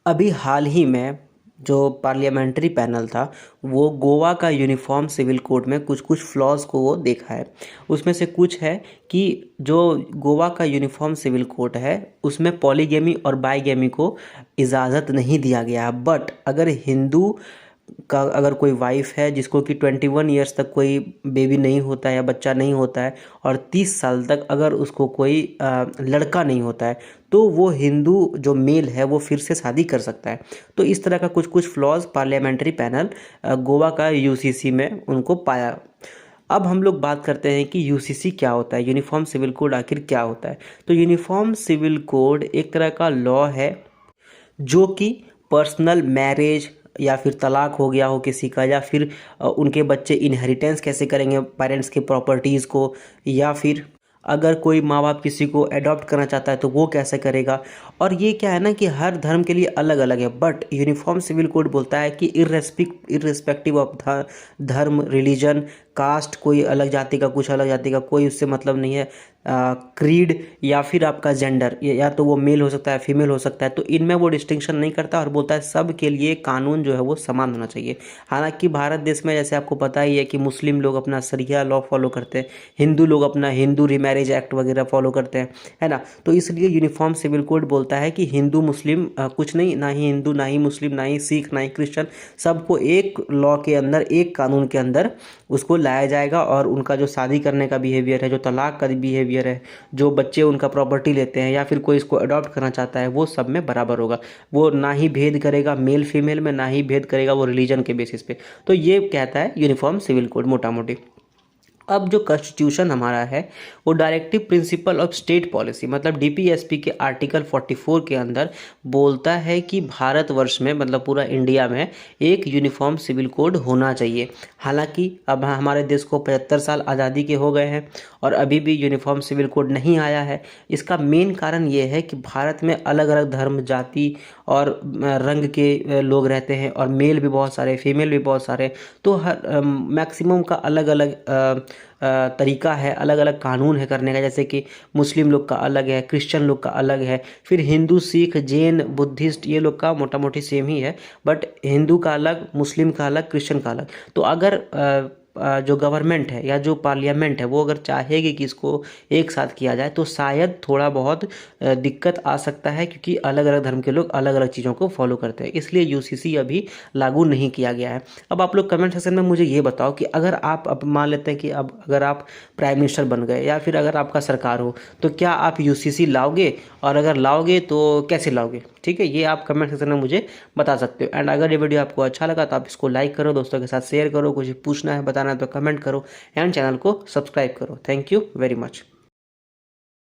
अभी हाल ही में जो पार्लियामेंट्री पैनल था वो गोवा का यूनिफॉर्म सिविल कोड में कुछ कुछ फ्लॉज को वो देखा है। उसमें से कुछ है कि जो गोवा का यूनिफॉर्म सिविल कोड है उसमें पॉलीगेमी और बाईगेमी को इजाज़त नहीं दिया गया है। बट अगर हिंदू का अगर कोई वाइफ है जिसको कि 21 ईयर्स तक कोई बेबी नहीं होता है या बच्चा नहीं होता है और 30 साल तक अगर उसको कोई लड़का नहीं होता है तो वो हिंदू जो मेल है वो फिर से शादी कर सकता है। तो इस तरह का कुछ कुछ फ्लॉज पार्लियामेंट्री पैनल गोवा का यूसीसी में उनको पाया। अब हम लोग बात करते हैं कि यूसीसी क्या होता है, यूनिफॉर्म सिविल कोड आखिर क्या होता है। तो यूनिफॉर्म सिविल कोड एक तरह का लॉ है जो कि पर्सनल मैरिज या फिर तलाक हो गया हो किसी का, या फिर उनके बच्चे इनहेरिटेंस कैसे करेंगे पेरेंट्स के प्रॉपर्टीज़ को, या फिर अगर कोई माँ बाप किसी को अडॉप्ट करना चाहता है तो वो कैसे करेगा। और ये क्या है ना कि हर धर्म के लिए अलग अलग है। बट यूनिफॉर्म सिविल कोड बोलता है कि इर्रेस्पेक्टिव ऑफ धर्म, रिलीजन, कास्ट, कोई अलग जाति का कुछ अलग जाति का कोई उससे मतलब नहीं है, क्रीड या फिर आपका जेंडर, या तो वो मेल हो सकता है फीमेल हो सकता है, तो इनमें वो डिस्टिंक्शन नहीं करता और बोलता है सब के लिए कानून जो है वो समान होना चाहिए। हालांकि भारत देश में जैसे आपको पता ही है कि मुस्लिम लोग अपना शरिया लॉ फॉलो करते हैं, हिंदू लोग अपना हिंदू रिमैरिज एक्ट वगैरह फॉलो करते हैं, है ना। तो इसलिए यूनिफॉर्म सिविल कोड बोलता है कि हिंदू मुस्लिम कुछ नहीं, ना ही हिंदू ना ही मुस्लिम ना ही सिख ना ही क्रिश्चियन, सबको एक लॉ के अंदर एक कानून के अंदर उसको लाया जाएगा। और उनका जो शादी करने का बिहेवियर है, जो तलाक का बिहेवियर है, जो बच्चे उनका प्रॉपर्टी लेते हैं या फिर कोई इसको अडॉप्ट करना चाहता है, वो सब में बराबर होगा। वो ना ही भेद करेगा मेल फीमेल में, ना ही भेद करेगा वो रिलीजन के बेसिस पे। तो ये कहता है यूनिफॉर्म सिविल कोड मोटा मोटी। अब जो कॉन्स्टिट्यूशन हमारा है वो directive principle of state policy मतलब डीपीएसपी के आर्टिकल 44 के अंदर बोलता है कि भारतवर्ष में मतलब पूरा इंडिया में एक यूनिफॉर्म सिविल कोड होना चाहिए। हालांकि अब हमारे देश को 75 साल आज़ादी के हो गए हैं और अभी भी यूनिफॉर्म सिविल कोड नहीं आया है। इसका मेन कारण ये है कि भारत में अलग अलग धर्म, जाति और रंग के लोग रहते हैं और मेल भी बहुत सारे, फीमेल भी बहुत सारे। तो हर मैक्सिमम का अलग अलग तरीका है, अलग अलग कानून है करने का। जैसे कि मुस्लिम लोग का अलग है, क्रिश्चियन लोग का अलग है, फिर हिंदू, सिख, जैन, बुद्धिस्ट ये लोग का मोटा मोटी सेम ही है। बट हिंदू का अलग, मुस्लिम का अलग, क्रिश्चियन का अलग। तो अगर जो गवर्नमेंट है या जो पार्लियामेंट है वो अगर चाहेगी कि इसको एक साथ किया जाए तो शायद थोड़ा बहुत दिक्कत आ सकता है, क्योंकि अलग अलग धर्म के लोग अलग अलग चीज़ों को फॉलो करते हैं। इसलिए यूसीसी अभी लागू नहीं किया गया है। अब आप लोग कमेंट सेक्शन में मुझे ये बताओ कि अगर आप अब मान लेते हैं कि अब अगर आप प्राइम मिनिस्टर बन गए या फिर अगर आपका सरकार हो तो क्या आप यूसीसी लाओगे, और अगर लाओगे तो कैसे लाओगे। ठीक है, ये आप कमेंट सेक्शन में मुझे बता सकते हो। एंड अगर ये वीडियो आपको अच्छा लगा तो आप इसको लाइक करो, दोस्तों के साथ शेयर करो, कुछ पूछना है बताना है तो कमेंट करो, एंड चैनल को सब्सक्राइब करो। Thank you very much.